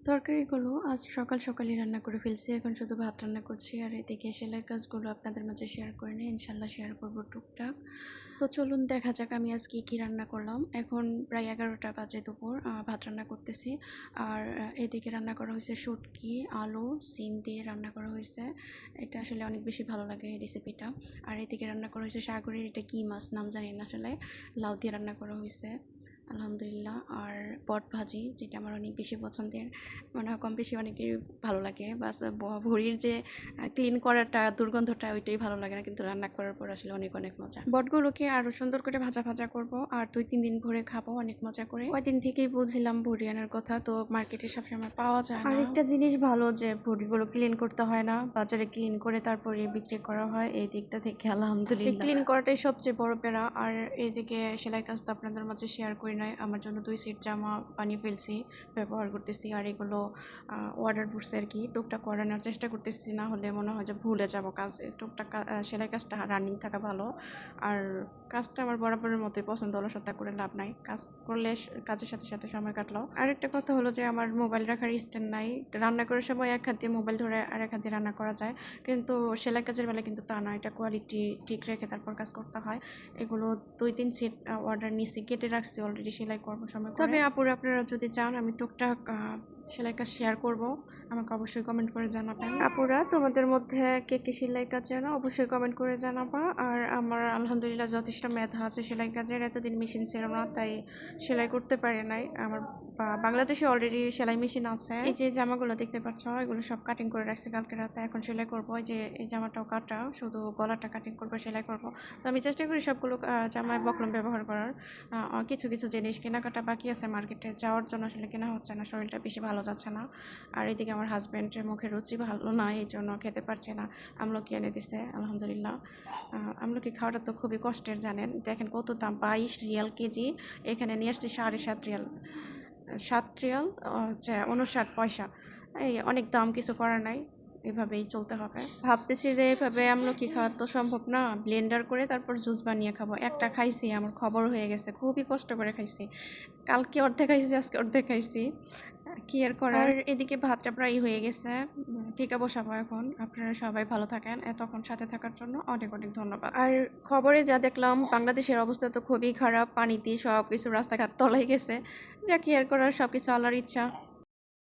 তরকারিগুলো আজ সকাল সকালই রান্না করে ফেলছি। এখন শুধু ভাত রান্না করছি। আর এদিকে সেলাইয়ের কাজগুলো আপনাদের মাঝে শেয়ার করে নিই। ইনশাআল্লাহ শেয়ার করব টুকটাক। তো চলুন দেখা যাক আমি আজ কী রান্না করলাম। এখন প্রায় 11টা বাজে দুপুর। ভাত রান্না করতেছি। আর এদিকে রান্না করা হয়েছে শুটকি, আলু, সিম দিয়ে রান্না করা হয়েছে। এটা আসলে অনেক বেশি ভালো লাগে এই রেসিপিটা। আর এদিকে রান্না করা হয়েছে সাগরের, এটা কী মাছ নাম জানি না আসলে, লাউ দিয়ে রান্না করা হয়েছে আলহামদুলিল্লাহ। আর পট ভাজি, যেটা আমার অনেক বেশি পছন্দের, মনে হয় কম বেশি অনেকের ভালো লাগে। বাস ভুঁড়ির যে ক্লিন করাটা, দুর্গন্ধটা, ওইটাই ভালো লাগে না, কিন্তু রান্না করার পর আসলে অনেক অনেক মজা। বটগুলোকে আরও সুন্দর করে ভাজা ভাজা করব আর 2-3 দিন ভরে খাবো অনেক মজা করে। কয়দিন থেকেই বুঝছিলাম ভুঁড়ি আনার কথা, তো মার্কেটে সবসময় পাওয়া যায় না। আর একটা জিনিস ভালো যে ভুঁড়িগুলো ক্লিন করতে হয় না, বাজারে ক্লিন করে তারপরে বিক্রি করা হয়। এই দিকটা থেকে আলহামদুলিল্লাহ, ক্লিন করাটাই সবচেয়ে বড় প্যারা। আর এইদিকে সেলাই কাজ তো আপনাদের মাঝে শেয়ার করি নাই। আমার জন্য 2 সেট জামা বানিয়ে ফেলছি, ব্যবহার করতেছি। আর এগুলো অর্ডার করছি আর কি, টুকটাক করানোর চেষ্টা করতেছি, না হলে মনে হয় যে ভুলে যাব কাজ। টুকটাক সেলাই কাজটা রানিং থাকা ভালো। আর কাজটা আমার বরাবরের মতোই পছন্দ, অলসতা করে লাভ নাই। কাজ করলে কাজের সাথে সাথে সময় কাটলো। আরেকটা কথা হলো যে আমার মোবাইল রাখার স্ট্যান্ড নাই। রান্না করার সময় এক হাত দিয়ে মোবাইল ধরে আর এক হাত দিয়ে রান্না করা যায়, কিন্তু সেলাই কাজের বেলা কিন্তু তা না। এটা কোয়ালিটি ঠিক রেখে তারপর কাজ করতে হয়। এগুলো 2-3 সেট অর্ডার নিয়েছি, কেটে রাখছি অলরেডি, সেলাই করবো সময় করে। তবে আপুরা আপনারা যদি চান আমি টুকটাক সেলাই কাজ শেয়ার করব, আমাকে অবশ্যই কমেন্ট করে জানাবেন। আপুরা তোমাদের মধ্যে কে কে সেলাই কাজ জানো অবশ্যই কমেন্ট করে জানাবা। আর আমার আলহামদুলিল্লাহ যথেষ্ট মেধা আছে সেলাই কাজের। এতদিন মেশিন ছিল না, তাই সেলাই করতে পারে নাই। আমার বাংলাদেশে অলরেডি সেলাই মেশিন আছে। এই যে জামাগুলো দেখতে পাচ্ছ, এগুলো সব কাটিং করে রাখছি কালকে রাতে, এখন সেলাই করব। এই যে এই জামাটাও কাটা, শুধু গলাটা কাটিং করবো, সেলাই করব। তো আমি চেষ্টা করি সবগুলো জামায় বকলম ব্যবহার করার। কিছু কিছু জিনিস কেনাকাটা বাকি আছে, মার্কেটে যাওয়ার জন্য আসলে কেনা হচ্ছে না, শরীরটা বেশি ভালো যাচ্ছে না। আর এদিকে আমার হাজব্যান্ডের মুখের রুচি ভালো না, এই জন্য খেতে পারছে না। আমলকি এনে দিছে আলহামদুলিল্লাহ। আমলকি খাওয়াটা তো খুবই কষ্টের জানেন। দেখেন কত দাম, 22 রিয়াল কেজি। এখানে নিয়ে আসছি 7.5 রিয়াল, 7 রিয়াল হচ্ছে 59 পয়সা। এই অনেক দাম, কিছু করার নাই, এভাবেই চলতে হবে। ভাবতেছি যে এভাবে আমলকি খাওয়া তো সম্ভব না, ব্লেন্ডার করে তারপর জুস বানিয়ে খাবো। একটা খাইছি, আমার খবর হয়ে গেছে, খুবই কষ্ট করে খাইছি। কালকে অর্ধেক খাইছি, আজকে অর্ধেক খাইছি, কি আর করার। এদিকে ভাতটা প্রায় হয়ে গেছে, টিকা বসাবো এখন। আপনারা সবাই ভালো থাকেন, এতক্ষণ সাথে থাকার জন্য অনেক অনেক ধন্যবাদ। আর খবরে যা দেখলাম, বাংলাদেশের অবস্থা তো খুবই খারাপ, পানিতে সব কিছু রাস্তাঘাট তলায় গেছে। যা কি আর করার, সব কিছু আল্লাহর ইচ্ছা।